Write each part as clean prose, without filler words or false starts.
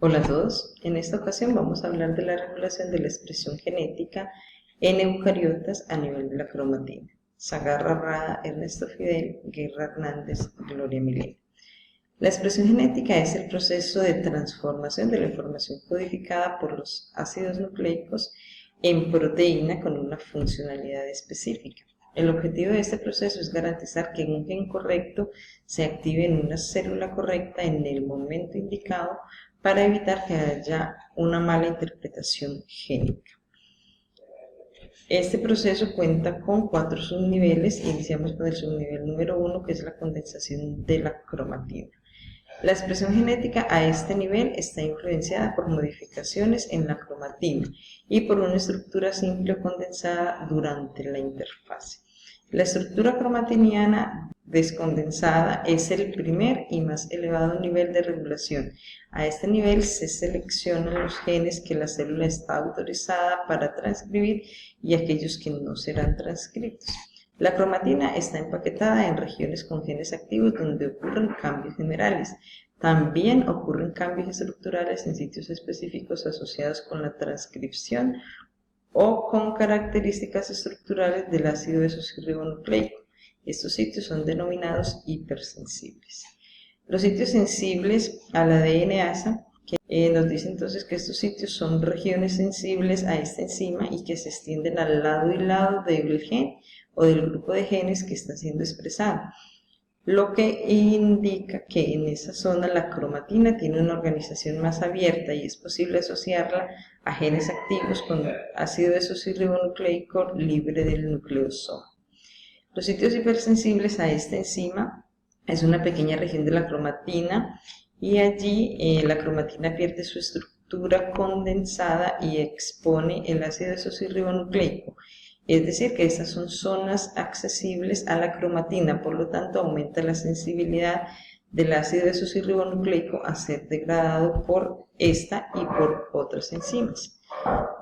Hola a todos, en esta ocasión vamos a hablar de la regulación de la expresión genética en eucariotas a nivel de la cromatina. Sagarra Rada, Ernesto Fidel, Guerra Hernández, Gloria Milena. La expresión genética es el proceso de transformación de la información codificada por los ácidos nucleicos en proteína con una funcionalidad específica. El objetivo de este proceso es garantizar que un gen correcto se active en una célula correcta en el momento indicado para evitar que haya una mala interpretación génica. Este proceso cuenta con 4 subniveles. Iniciamos con el subnivel número 1, que es la condensación de la cromatina. La expresión genética a este nivel está influenciada por modificaciones en la cromatina y por una estructura simple o condensada durante la interfase. La estructura cromatiniana descondensada es el primer y más elevado nivel de regulación. A este nivel se seleccionan los genes que la célula está autorizada para transcribir y aquellos que no serán transcritos. La cromatina está empaquetada en regiones con genes activos donde ocurren cambios generales. También ocurren cambios estructurales en sitios específicos asociados con la transcripción o con características estructurales del ácido desoxirribonucleico. Estos sitios son denominados hipersensibles. Los sitios sensibles a la DNasa nos dice entonces que estos sitios son regiones sensibles a esta enzima y que se extienden al lado y lado del gen o del grupo de genes que está siendo expresado, lo que indica que en esa zona la cromatina tiene una organización más abierta y es posible asociarla a genes activos con ácido desoxirribonucleico libre del nucleosoma. Los sitios hipersensibles a esta enzima es una pequeña región de la cromatina y allí la cromatina pierde su estructura condensada y expone el ácido desoxirribonucleico. Es decir, que estas son zonas accesibles a la cromatina, por lo tanto aumenta la sensibilidad del ácido desoxirribonucleico a ser degradado por esta y por otras enzimas.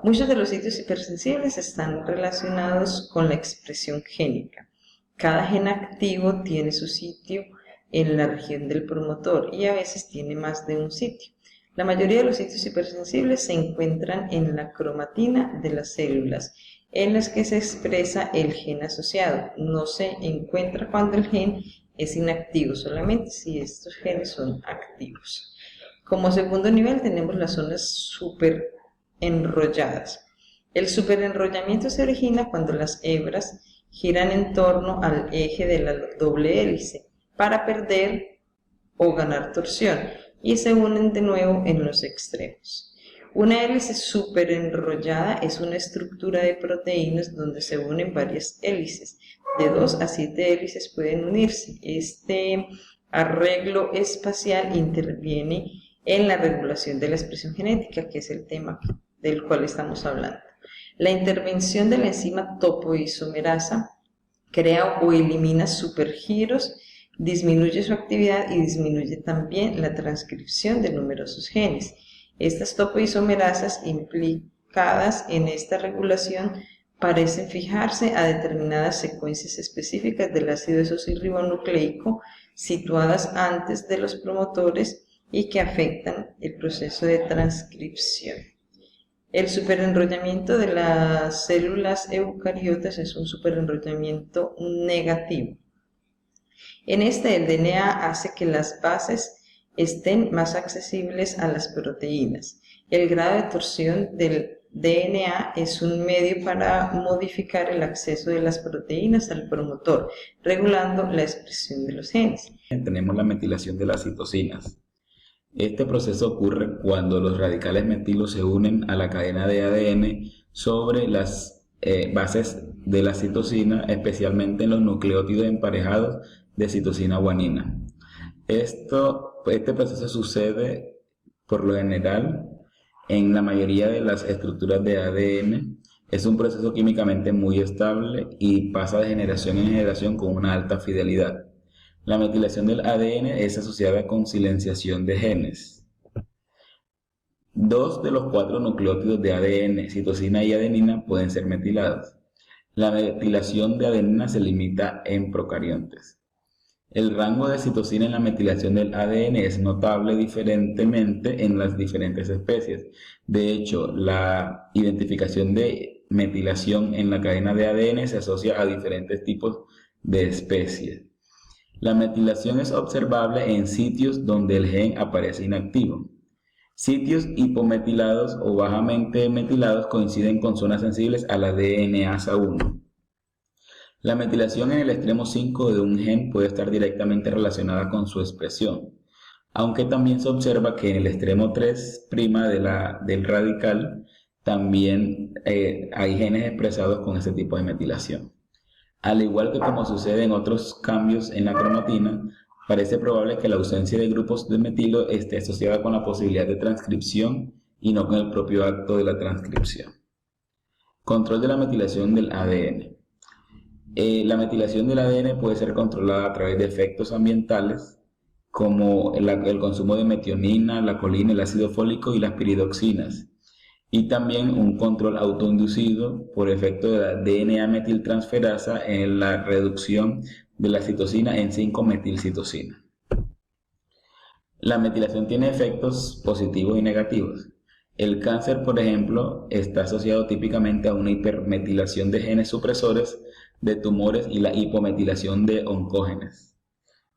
Muchos de los sitios hipersensibles están relacionados con la expresión génica. Cada gen activo tiene su sitio en la región del promotor y a veces tiene más de un sitio. La mayoría de los sitios hipersensibles se encuentran en la cromatina de las células, en las que se expresa el gen asociado. No se encuentra cuando el gen es inactivo, solamente si estos genes son activos. Como segundo nivel tenemos las zonas superenrolladas. El superenrollamiento se origina cuando las hebras giran en torno al eje de la doble hélice para perder o ganar torsión y se unen de nuevo en los extremos. Una hélice superenrollada es una estructura de proteínas donde se unen varias hélices. De 2 a 7 hélices pueden unirse. Este arreglo espacial interviene en la regulación de la expresión genética, que es el tema del cual estamos hablando. La intervención de la enzima topoisomerasa crea o elimina supergiros, disminuye su actividad y disminuye también la transcripción de numerosos genes. Estas topoisomerasas implicadas en esta regulación parecen fijarse a determinadas secuencias específicas del ácido desoxirribonucleico situadas antes de los promotores y que afectan el proceso de transcripción. El superenrollamiento de las células eucariotas es un superenrollamiento negativo. En este, el DNA hace que las bases estén más accesibles a las proteínas. El grado de torsión del DNA es un medio para modificar el acceso de las proteínas al promotor, regulando la expresión de los genes. Tenemos la metilación de las citosinas. Este proceso ocurre cuando los radicales metilos se unen a la cadena de ADN sobre las bases de la citosina, especialmente en los nucleótidos emparejados de citosina guanina. Este proceso sucede por lo general en la mayoría de las estructuras de ADN. Es un proceso químicamente muy estable y pasa de generación en generación con una alta fidelidad. La metilación del ADN es asociada con silenciación de genes. 2 de los 4 nucleótidos de ADN, citosina y adenina, pueden ser metilados. La metilación de adenina se limita en procariontes. El rango de citosina en la metilación del ADN es notable diferentemente en las diferentes especies. De hecho, la identificación de metilación en la cadena de ADN se asocia a diferentes tipos de especies. La metilación es observable en sitios donde el gen aparece inactivo. Sitios hipometilados o bajamente metilados coinciden con zonas sensibles a la DNasa 1. La metilación en el extremo 5 de un gen puede estar directamente relacionada con su expresión, aunque también se observa que en el extremo 3' del radical también hay genes expresados con ese tipo de metilación. Al igual que como sucede en otros cambios en la cromatina, parece probable que la ausencia de grupos de metilo esté asociada con la posibilidad de transcripción y no con el propio acto de la transcripción. Control de la metilación del ADN. La metilación del ADN puede ser controlada a través de efectos ambientales como el consumo de metionina, la colina, el ácido fólico y las piridoxinas, y también un control autoinducido por efecto de la DNA metiltransferasa en la reducción de la citosina en 5-metilcitosina. La metilación tiene efectos positivos y negativos. El cáncer, por ejemplo, está asociado típicamente a una hipermetilación de genes supresores de tumores y la hipometilación de oncógenes.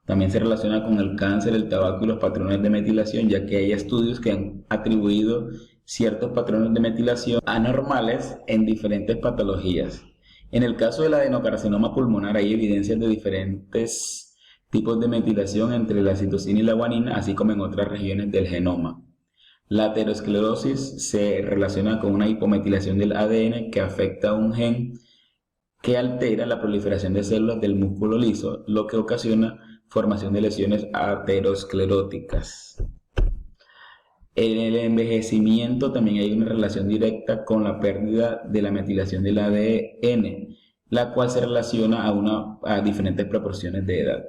También se relaciona con el cáncer, el tabaco y los patrones de metilación, ya que hay estudios que han atribuido ciertos patrones de metilación anormales en diferentes patologías. En el caso del adenocarcinoma pulmonar hay evidencias de diferentes tipos de metilación entre la citosina y la guanina, así como en otras regiones del genoma. La aterosclerosis se relaciona con una hipometilación del ADN que afecta a un gen que altera la proliferación de células del músculo liso, lo que ocasiona formación de lesiones ateroscleróticas. En el envejecimiento también hay una relación directa con la pérdida de la metilación del ADN, la cual se relaciona a diferentes proporciones de edad.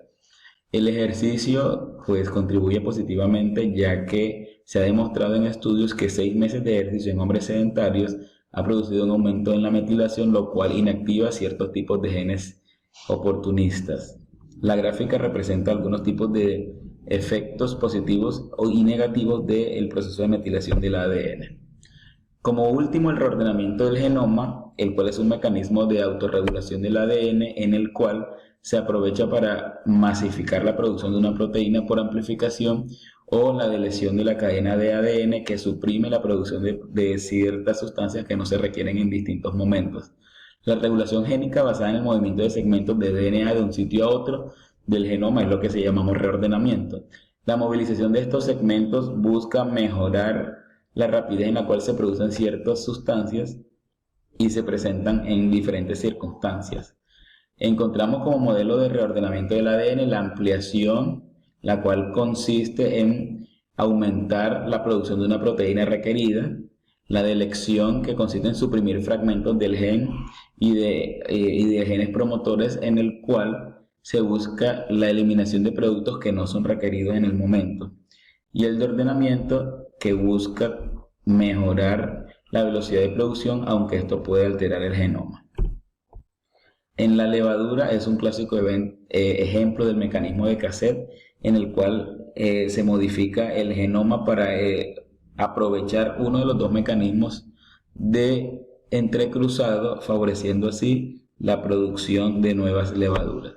El ejercicio pues contribuye positivamente, ya que se ha demostrado en estudios que 6 meses de ejercicio en hombres sedentarios ha producido un aumento en la metilación, lo cual inactiva ciertos tipos de genes oportunistas. La gráfica representa algunos tipos de efectos positivos y negativos del proceso de metilación del ADN. Como último, el reordenamiento del genoma, el cual es un mecanismo de autorregulación del ADN en el cual se aprovecha para masificar la producción de una proteína por amplificación o la deleción de la cadena de ADN que suprime la producción de ciertas sustancias que no se requieren en distintos momentos. La regulación génica basada en el movimiento de segmentos de DNA de un sitio a otro del genoma es lo que se llamamos reordenamiento. La movilización de estos segmentos busca mejorar la rapidez en la cual se producen ciertas sustancias y se presentan en diferentes circunstancias. Encontramos como modelo de reordenamiento del ADN la ampliación, la cual consiste en aumentar la producción de una proteína requerida, la delección, que consiste en suprimir fragmentos del gen y de genes promotores, en el cual se busca la eliminación de productos que no son requeridos en el momento, y el de ordenamiento, que busca mejorar la velocidad de producción, aunque esto puede alterar el genoma. En la levadura es un clásico ejemplo del mecanismo de cassette, en el cual se modifica el genoma para aprovechar uno de los dos mecanismos de entrecruzado, favoreciendo así la producción de nuevas levaduras.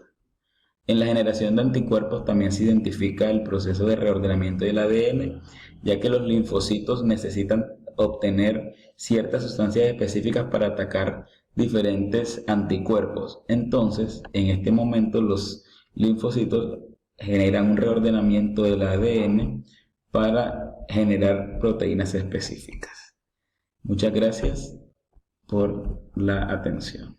En la generación de anticuerpos también se identifica el proceso de reordenamiento del ADN, ya que los linfocitos necesitan obtener ciertas sustancias específicas para atacar diferentes anticuerpos. Entonces, en este momento los linfocitos generan un reordenamiento del ADN para generar proteínas específicas. Muchas gracias por la atención.